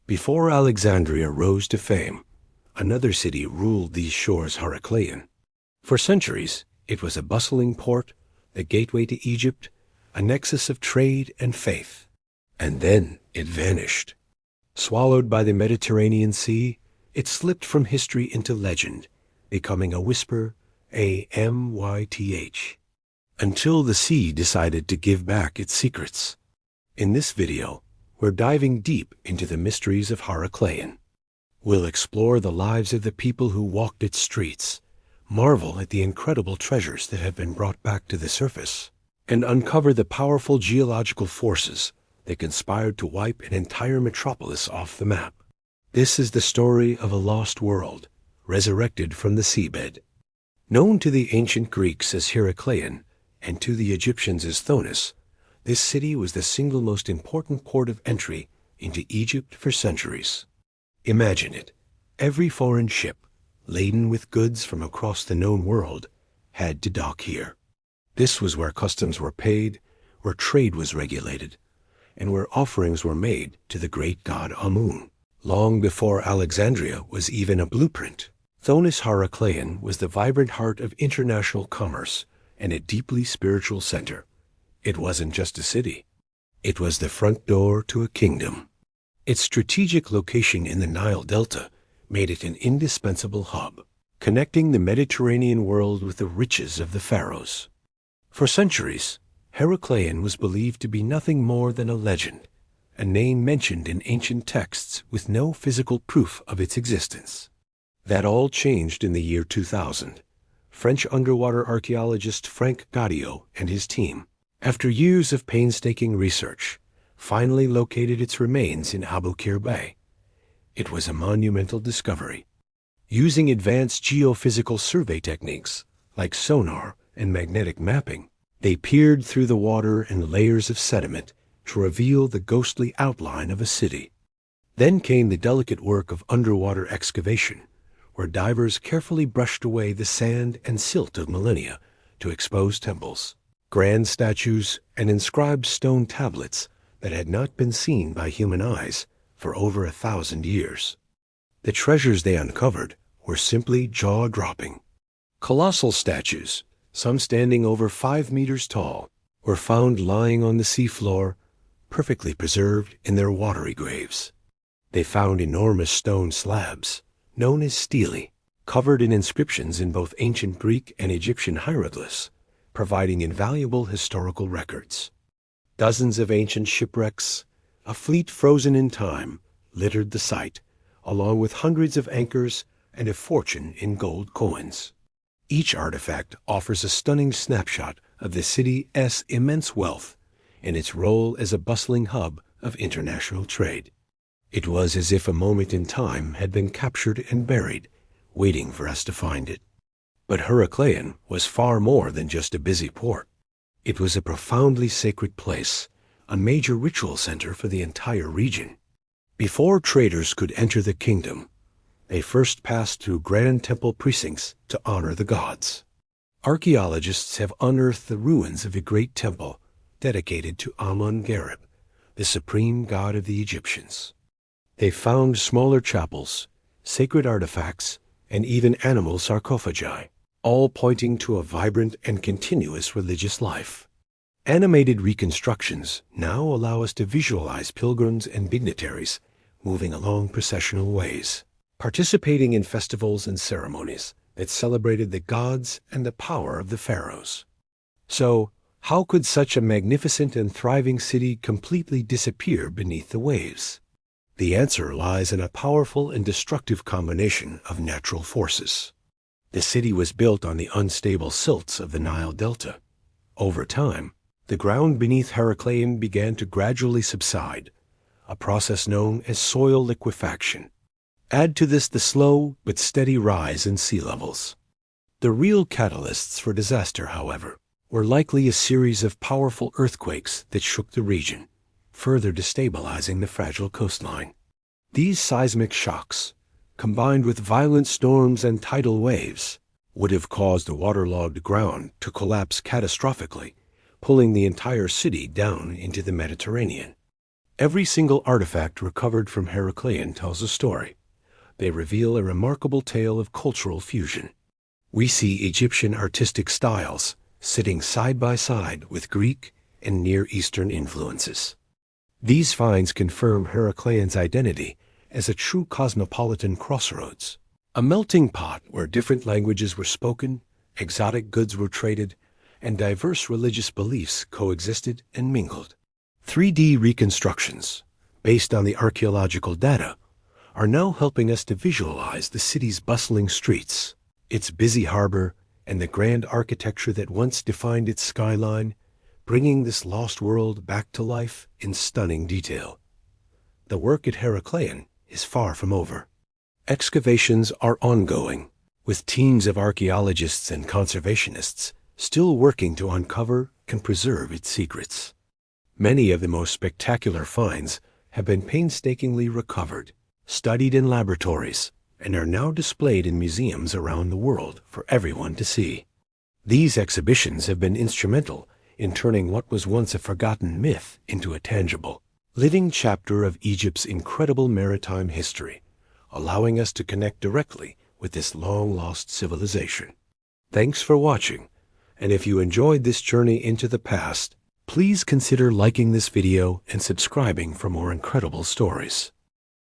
Before Alexandria rose to fame, another city ruled these shores, Heracleion. For centuries, it was a bustling port, the gateway to Egypt, a nexus of trade and faith. And then it vanished. Swallowed by the Mediterranean Sea, it slipped from history into legend, becoming a whisper, a myth, until the sea decided to give back its secrets. In this video, we're diving deep into the mysteries of Heracleion. We'll explore the lives of the people who walked its streets, marvel at the incredible treasures that have been brought back to the surface, and uncover the powerful geological forces that conspired to wipe an entire metropolis off the map. This is the story of a lost world, resurrected from the seabed. Known to the ancient Greeks as Heracleion and to the Egyptians as Thonis, this city was the single most important port of entry into Egypt for centuries. Imagine it. Every foreign ship, laden with goods from across the known world, had to dock here. This was where customs were paid, where trade was regulated, and where offerings were made to the great god Amun. Long before Alexandria was even a blueprint, Thonis Heracleion was the vibrant heart of international commerce and a deeply spiritual center. It wasn't just a city. It was the front door to a kingdom. Its strategic location in the Nile Delta made it an indispensable hub, connecting the Mediterranean world with the riches of the pharaohs. For centuries, Heracleion was believed to be nothing more than a legend, a name mentioned in ancient texts with no physical proof of its existence. That all changed in the year 2000. French underwater archaeologist Frank Gaudio and his team, after years of painstaking research, finally located its remains in Abu Qir Bay. It was a monumental discovery. Using advanced geophysical survey techniques like sonar and magnetic mapping, they peered through the water and layers of sediment to reveal the ghostly outline of a city. Then came the delicate work of underwater excavation, where divers carefully brushed away the sand and silt of millennia to expose temples, grand statues, and inscribed stone tablets that had not been seen by human eyes for over 1,000 years. The treasures they uncovered were simply jaw-dropping. Colossal statues, some standing over 5 meters tall, were found lying on the seafloor, perfectly preserved in their watery graves. They found enormous stone slabs, known as stelae, covered in inscriptions in both ancient Greek and Egyptian hieroglyphs, providing invaluable historical records. Dozens of ancient shipwrecks, a fleet frozen in time, littered the site, along with hundreds of anchors and a fortune in gold coins. Each artifact offers a stunning snapshot of the city's immense wealth and its role as a bustling hub of international trade. It was as if a moment in time had been captured and buried, waiting for us to find it. But Heracleion was far more than just a busy port. It was a profoundly sacred place, a major ritual center for the entire region. Before traders could enter the kingdom, they first passed through grand temple precincts to honor the gods. Archaeologists have unearthed the ruins of a great temple dedicated to Amun-Gareb, the supreme god of the Egyptians. They found smaller chapels, sacred artifacts, and even animal sarcophagi, all pointing to a vibrant and continuous religious life. Animated reconstructions now allow us to visualize pilgrims and dignitaries moving along processional ways, participating in festivals and ceremonies that celebrated the gods and the power of the pharaohs. So, how could such a magnificent and thriving city completely disappear beneath the waves? The answer lies in a powerful and destructive combination of natural forces. The city was built on the unstable silts of the Nile Delta. Over time, the ground beneath Heracleion began to gradually subside, a process known as soil liquefaction. Add to this the slow but steady rise in sea levels. The real catalysts for disaster, however, were likely a series of powerful earthquakes that shook the region, further destabilizing the fragile coastline. These seismic shocks, combined with violent storms and tidal waves, would have caused the waterlogged ground to collapse catastrophically, pulling the entire city down into the Mediterranean. Every single artifact recovered from Heracleion tells a story. They reveal a remarkable tale of cultural fusion. We see Egyptian artistic styles sitting side by side with Greek and Near Eastern influences. These finds confirm Heracleion's identity as a true cosmopolitan crossroads, a melting pot where different languages were spoken, exotic goods were traded, and diverse religious beliefs coexisted and mingled. 3D reconstructions, based on the archaeological data, are now helping us to visualize the city's bustling streets, its busy harbor, and the grand architecture that once defined its skyline, bringing this lost world back to life in stunning detail. The work at Heracleion is far from over. Excavations are ongoing, with teams of archaeologists and conservationists still working to uncover and preserve its secrets. Many of the most spectacular finds have been painstakingly recovered, studied in laboratories, and are now displayed in museums around the world for everyone to see. These exhibitions have been instrumental in turning what was once a forgotten myth into a tangible, living chapter of Egypt's incredible maritime history, allowing us to connect directly with this long-lost civilization. Thanks for watching, and if you enjoyed this journey into the past, please consider liking this video and subscribing for more incredible stories.